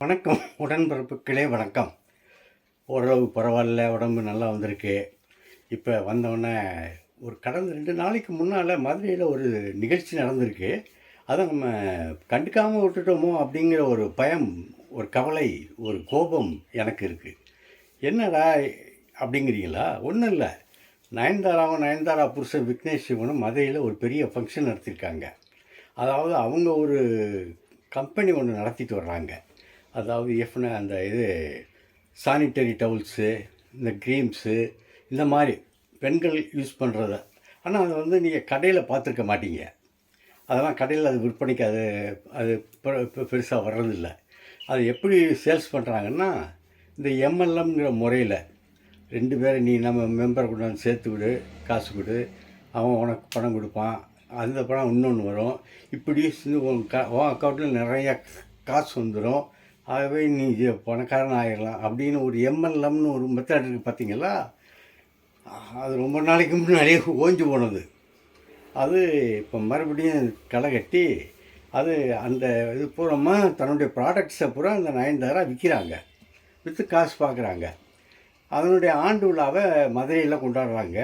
வணக்கம் உடன்பிறப்புகளே வணக்கம். ஓரளவு பரவாயில்ல, உடம்பு நல்லா வந்திருக்கு. இப்போ வந்தோடனே கடந்த 2 நாளைக்கு முன்னால் மதுரையில் ஒரு நிகழ்ச்சி நடந்திருக்கு. அதை நம்ம கண்டுக்காமல் விட்டுட்டோமோ அப்படிங்கிற ஒரு பயம், ஒரு கவலை, ஒரு கோபம் எனக்கு இருக்குது. என்னடா அப்படிங்கிறீங்களா? ஒன்றும் இல்லை. நயன்தாரா புருஷன் விக்னேஷ் சிவனும் மதுரையில் ஒரு பெரிய ஃபங்க்ஷன் நடத்தியிருக்காங்க. அதாவது அவங்க ஒரு கம்பெனி ஒன்று நடத்திட்டு வர்றாங்க. அதாவது அந்த சானிட்டரி டவுல்ஸு, இந்த க்ரீம்ஸு, இந்த மாதிரி பெண்கள் யூஸ் பண்ணுறத. ஆனால் அதை நீங்கள் கடையில் பார்த்துருக்க மாட்டீங்க. அதெல்லாம் கடையில் அது விற்பனைக்கு அது பெருசாக வர்றதில்லை. அது எப்படி சேல்ஸ் பண்ணுறாங்கன்னா, இந்த எம்எல்எம்ங்கிற முறையில் 2 பேரை நீ நம்ம மெம்பரை கொண்டாந்து சேர்த்து விடு, காசு கொடு, அவன் உனக்கு பணம் கொடுப்பான், அந்த பணம் இன்னொன்று வரும், இப்படி உன் அக்கௌண்ட்டில் நிறையா காசு வந்துடும், ஆகவே நீ பணக்காரன் ஆகிடலாம் அப்படின்னு ஒரு எம்எல்எம்னு ஒரு மெத்தட் இருக்குது பார்த்தீங்களா? அது ரொம்ப நாளைக்கு முன்னாடியே ஓய்ஞ்சு போனது. அது இப்போ மறுபடியும் களை கட்டி அது அந்த இது பூரமாக தன்னுடைய ப்ராடக்ட்ஸை பூரா அந்த நயன்தாரா விற்கிறாங்க, விற்று காசு பார்க்குறாங்க. அதனுடைய ஆண்டு விழாவை மதுரையில் கொண்டாடுறாங்க.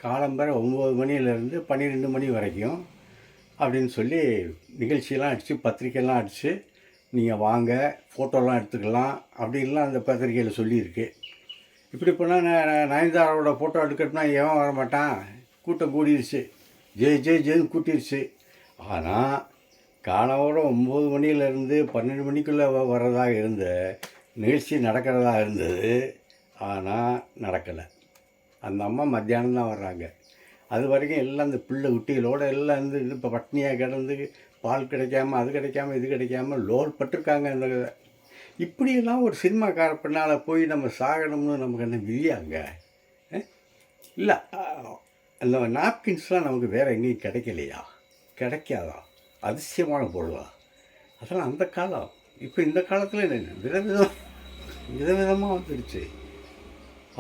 காலம்பரை 9 மணிலேருந்து 12 மணி வரைக்கும் அப்படின்னு சொல்லி நிகழ்ச்சியெல்லாம் அடித்து, பத்திரிக்கைலாம் அடித்து, நீங்கள் வாங்க, ஃபோட்டோலாம் எடுத்துக்கலாம் அப்படின்லாம் அந்த பத்திரிக்கையில் சொல்லியிருக்கு. இப்படி போனால் நயன்தாராவோட ஃபோட்டோ எடுக்கணும்னா எவன் வரமாட்டான்? கூட்டம் கூடிருச்சு, ஜெயின்னு கூட்டிருச்சு. ஆனால் காலவோட 9 மணிலேருந்து 12 மணிக்குள்ளே வர்றதாக இருந்த நிகழ்ச்சி நடக்கிறதா இருந்தது. ஆனால் நடக்கலை. அந்த அம்மா மத்தியானம் தான் வர்றாங்க. அது வரைக்கும் எல்லாம் அந்த பிள்ளை குட்டிகளோடு எல்லாம் இப்போ பட்னியாக கிடந்து பால் கிடைக்காம, அது கிடைக்காம, இது கிடைக்காம லோல் பட்டிருக்காங்க. அந்த இப்படியெல்லாம் ஒரு சினிமாக்கார பின்னால் போய் நம்ம சாகணும்னு நமக்கு என்ன விதியாங்க? இல்லை, அந்த நாப்கின்ஸ்லாம் நமக்கு வேறு எங்கேயும் கிடைக்கலையா? கிடைக்காதா? அதிசயமான பொருளா? அதெல்லாம் அந்த காலம். இப்போ இந்த காலத்தில் விதவிதமாக வந்துடுச்சு.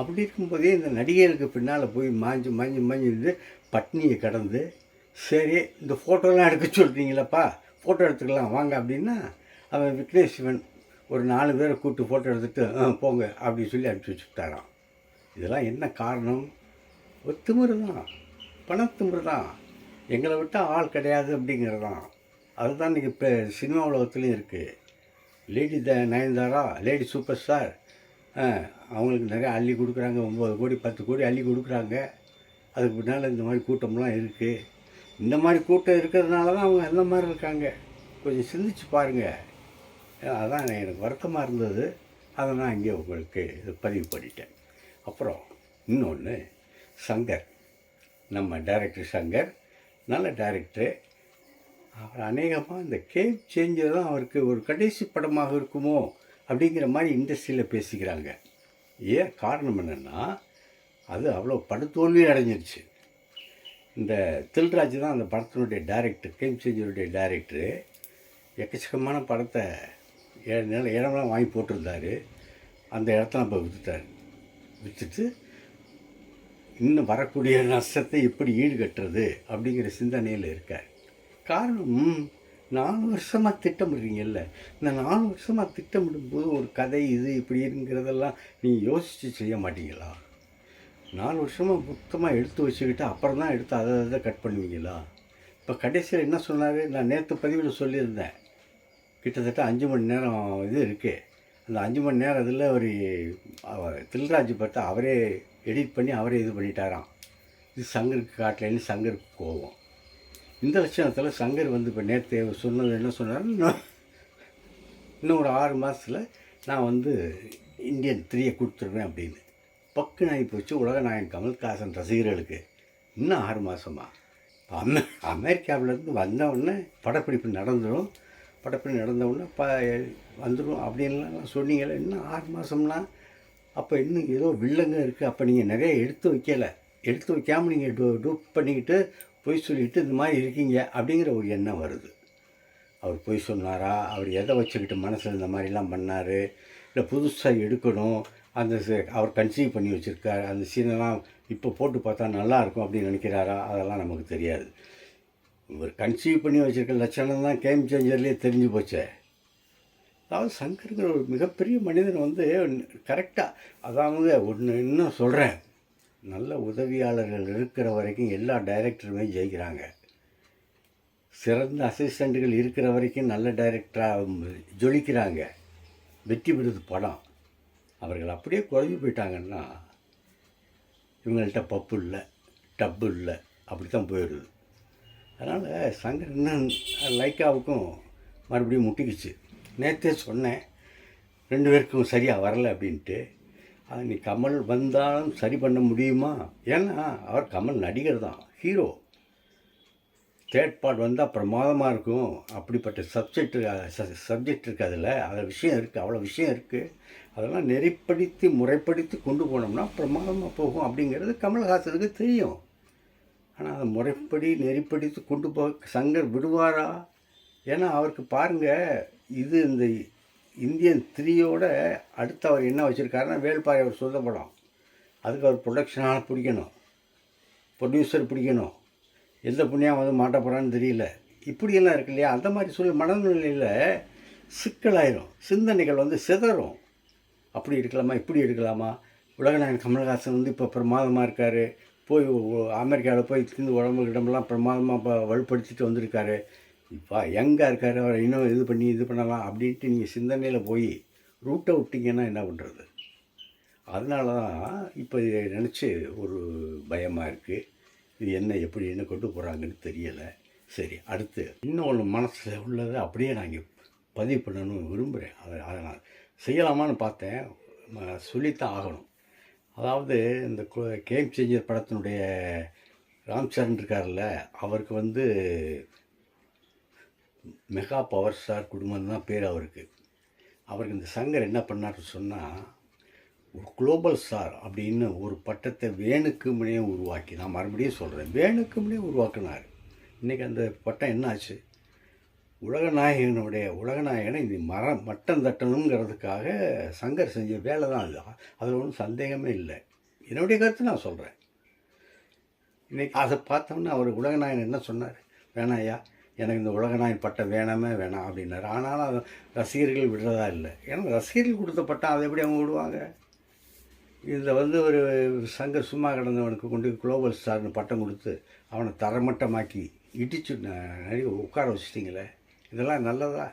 அப்படி இருக்கும்போதே இந்த நடிகருக்கு பின்னால் போய் மாஞ்சி பட்னியை கடந்து, சரி இந்த ஃபோட்டோலாம் எடுக்க சொல்கிறீங்களப்பா, ஃபோட்டோ எடுத்துக்கலாம் வாங்க அப்படின்னா, அவன் விக்னேஷ் சிவன் ஒரு 4 பேரை கூப்பிட்டு ஃபோட்டோ எடுத்துகிட்டு போங்க அப்படின்னு சொல்லி அனுப்பிச்சி வச்சுக்கிட்டாரான். இதெல்லாம் என்ன காரணம்? ஒரு திமிரு தான், பணத்திமிரு தான். எங்களை விட்டால் ஆள் கிடையாது அப்படிங்கிறது தான். அதுதான் இன்றைக்கி இப்போ சினிமா உலகத்துலேயும் இருக்குது. Lady Nayanthara, lady super star, அவங்களுக்கு நிறையா அள்ளி கொடுக்குறாங்க, 9 கோடி 10 கோடி அள்ளி கொடுக்குறாங்க. அதுக்கு பின்னால் இந்த மாதிரி கூட்டம்லாம் இருக்குது. இந்த மாதிரி கூட்டம் இருக்கிறதுனால தான் அவங்க எந்த மாதிரி இருக்காங்க. கொஞ்சம் சிந்திச்சு பாருங்கள். அதான் எனக்கு வருத்தமாக இருந்தது. அதை நான் இங்கே உங்களுக்கு பதிவு பண்ணிட்டேன். அப்புறம் இன்னொன்று, சங்கர், நம்ம டைரக்டர் சங்கர் நல்ல டைரக்டரு. அவர் அநேகமாக இந்த கேம் சேஞ்சர் தான் அவருக்கு ஒரு கடைசி படமாக இருக்குமோ அப்படிங்கிற மாதிரி இண்டஸ்ட்ரியில் பேசிக்கிறாங்க. ஏன் காரணம் என்னென்னா, அது அவ்வளோ படுதோல்வி அடைஞ்சிருச்சு. இந்த தில்ராஜ் தான் அந்த படத்தினுடைய டைரக்டர், கேம் சேஞ்சருடைய டைரக்டரு. எக்கச்சக்கமான படத்தை இடம்லாம் வாங்கி போட்டிருந்தார். அந்த இடத்த நம்ம விற்றுட்டு இன்னும் வரக்கூடிய நஷ்டத்தை எப்படி ஈடுகட்டுறது அப்படிங்கிற சிந்தனையில் இருக்கார். காரணம், 4 வருஷமாக திட்டமிடுறீங்கல்ல. இந்த 4 வருஷமாக திட்டமிடும்போது ஒரு கதை இது இப்படிங்கிறதெல்லாம் நீங்கள் யோசித்து செய்ய மாட்டீங்களா? 4 வருஷமாக மொத்தமாக எடுத்து வச்சுக்கிட்டு அப்புறம் தான் எடுத்து அதை கட் பண்ணுவீங்களா? இப்போ கடைசியில் என்ன சொன்னார்? நான் நேற்று பதிவில் சொல்லியிருந்தேன், கிட்டத்தட்ட 5 மணி நேரம் இது இருக்குது. அந்த 5 மணி நேரம் இதில் ஒரு தில்ராஜ் பார்த்தா அவரே எடிட் பண்ணி அவரே இது பண்ணிட்டாராம். இது சங்கருக்கு காட்டலைன்னு சங்கருக்கு கோவம். இந்த லட்சணத்தில் சங்கர் இப்போ நேற்று சொன்னது என்ன சொன்னார்? இன்னும் ஒரு 6 மாதத்தில் நான் இந்தியன் 3 கொடுத்துருவேன் அப்படின்னு. பக்குன்னு ஆகி போச்சு உலகநாயகன் கமல்ஹாசன் ரசிகர்களுக்கு. இன்னும் 6 மாதமா? அமெரிக்காவிலேருந்து வந்தவுடனே படப்பிடிப்பு நடந்துடும், படப்பிடிப்பு நடந்தவுடனே வந்துடும் அப்படின்லாம் சொன்னீங்களே. இன்னும் 6 மாதம்னா அப்போ இன்னும் ஏதோ வில்லங்க இருக்குது. அப்போ நீங்கள் நிறைய எடுத்து வைக்காமல் நீங்கள் டூப் பண்ணிக்கிட்டு பொய் சொல்லிவிட்டு இந்த மாதிரி இருக்கீங்க அப்படிங்கிற ஒரு எண்ணம் வருது. அவர் பொய் சொன்னாரா? அவர் எதை வச்சுக்கிட்டு மனசில் இந்த மாதிரிலாம் பண்ணார்? இல்லை புதுசாக எடுக்கணும், அவர் கன்சீவ் பண்ணி வச்சுருக்கார், அந்த சீனெல்லாம் இப்போ போட்டு பார்த்தா நல்லாயிருக்கும் அப்படின்னு நினைக்கிறாரா? அதெல்லாம் நமக்கு தெரியாது. இவர் கன்சீவ் பண்ணி வச்சுருக்க லட்சணம் தான் கேம் சேஞ்சர்லேயே தெரிஞ்சு போச்சே. அதாவது சங்கருங்கிற ஒரு மிகப்பெரிய மனிதன் வந்து கரெக்டாக, அதாவது ஒன்று இன்னும் சொல்கிறேன், நல்ல உதவியாளர்கள் இருக்கிற வரைக்கும் எல்லா டைரக்டருமே ஜெயிக்கிறாங்க. சிறந்த அசிஸ்டண்ட்டுகள் இருக்கிற வரைக்கும் நல்ல டைரக்டராக ஜொலிக்கிறாங்க. வெற்றி பெறுது படம். அவர்கள் அப்படியே குறைஞ்சி போயிட்டாங்கன்னா இவங்கள்ட்ட பப்பு இல்லை, டப்பு இல்லை, அப்படி தான் போயிடுது. அதனால் சங்கர் இன்னும் லைக்காவுக்கும் மறுபடியும் முட்டிக்கிச்சு. நேற்றே சொன்னேன் 2 பேருக்கும் சரியாக வரலை அப்படின்ட்டு. அது நீ கமல் வந்தாலும் சரி பண்ண முடியுமா? ஏன்னா அவர் கமல் நடிகர் தான், ஹீரோ. தேர்ட் பார்ட் வந்தால் பிரமாதமாக இருக்கும். அப்படிப்பட்ட சப்ஜெக்ட் இருக்குது, அதில் விஷயம் இருக்குது, அவ்வளோ விஷயம் இருக்குது. அதெல்லாம் நெறிப்படுத்தி முறைப்படுத்தி கொண்டு போனோம்னா பிரமாதமாக போகும் அப்படிங்கிறது கமல்ஹாசனுக்கு தெரியும். ஆனால் அதை முறைப்படி நெறிப்படுத்தி கொண்டு போக சங்கர் விடுவாரா? ஏன்னா அவருக்கு பாருங்கள், இது இந்த இந்தியன் 3யோட அடுத்து அவர் என்ன வச்சுருக்காருன்னா வேள்பாறை அவர் சொந்த படம். அதுக்கு அவர் ப்ரொடக்ஷனால் பிடிக்கணும், ப்ரொடியூசர் பிடிக்கணும். எந்த புண்ணியம் வந்து மாட்ட போகிறான்னு தெரியல. இப்படியெல்லாம் இருக்கு இல்லையா? அந்த மாதிரி மனநிலையில் சிக்கலாயிரும், சிந்தனைகள் வந்து சிதறும். அப்படி இருக்கலாமா, இப்படி இருக்கலாமா? உலகநாயகன் கமல்ஹாசன் வந்து இப்போ பிரமாதமாக இருக்கார். போய் அமெரிக்காவில் போய் திருந்து உடம்பு இடமெல்லாம் பிரமாதமாக இப்போ வலுப்படுத்திட்டு வந்திருக்காரு. இப்போ யங்காக இருக்கார், அவரை இன்னும் இது பண்ணலாம் அப்படின்ட்டு நீங்கள் சிந்தனையில் போய் ரூட்டை விட்டிங்கன்னா என்ன பண்ணுறது? அதனால தான் இப்போ இதை நினச்சி ஒரு பயமாக இருக்குது. இது என்ன கொண்டு போகிறாங்கன்னு தெரியலை. சரி, அடுத்து இன்னொன்று மனசில் உள்ளதை அப்படியே நான் இங்கே பதிவு பண்ணணும்னு விரும்புகிறேன். அதை நான் செய்யலாமான்னு பார்த்தேன், சொல்லித்தான் ஆகணும். அதாவது இந்த கேம் சேஞ்சர் படத்தினுடைய ராம் சரண் இருக்கார்ல, அவருக்கு வந்து மெகா பவர் ஸ்டார் குடும்பம் தான் பேர் அவருக்கு. அவருக்கு இந்த சங்கர் என்ன பண்ணார்னு சொன்னால், ஒரு குளோபல் ஸ்டார் அப்படின்னு ஒரு பட்டத்தை வேணுக்குமுனே உருவாக்கி, நான் மறுபடியும் சொல்கிறேன், வேணுக்குமுனே உருவாக்கினார். இன்றைக்கி அந்த பட்டம் என்ன ஆச்சு? உலகநாயகனை இந்த மட்டம் தட்டணுங்கிறதுக்காக சங்கர் செஞ்ச வேலை தான் அது. அதில் ஒன்றும் சந்தேகமே இல்லை. என்னுடைய கருத்து நான் சொல்கிறேன். இன்றைக்கி அதை பார்த்தோம்னா அவர் உலகநாயகன் என்ன சொன்னார்? வேணாயா, எனக்கு இந்த உலகநாயகன் பட்டம் வேணாம் அப்படின்னாரு. ஆனாலும் ரசிகர்கள் விடுறதா இல்லை. ஏன்னா ரசிகர்கள் கொடுத்த பட்டம் அதை எப்படி அவங்க விடுவாங்க? இதில் வந்து ஒரு சங்கர் சும்மா கிடந்தவனுக்கு கொண்டு குளோபல் ஸ்டார்னு பட்டம் கொடுத்து அவனை தரமட்டமாக்கி இடிச்சு நிறைய உட்கார வச்சிட்டிங்களே, இதெல்லாம் நல்லதா?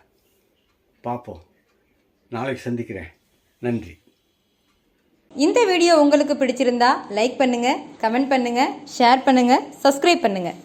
பார்ப்போம். நாளைக்கு சந்திக்கிறேன். நன்றி. இந்த வீடியோ உங்களுக்கு பிடிச்சிருந்தா லைக் பண்ணுங்கள், கமெண்ட் பண்ணுங்கள், ஷேர் பண்ணுங்கள், சப்ஸ்கிரைப் பண்ணுங்கள்.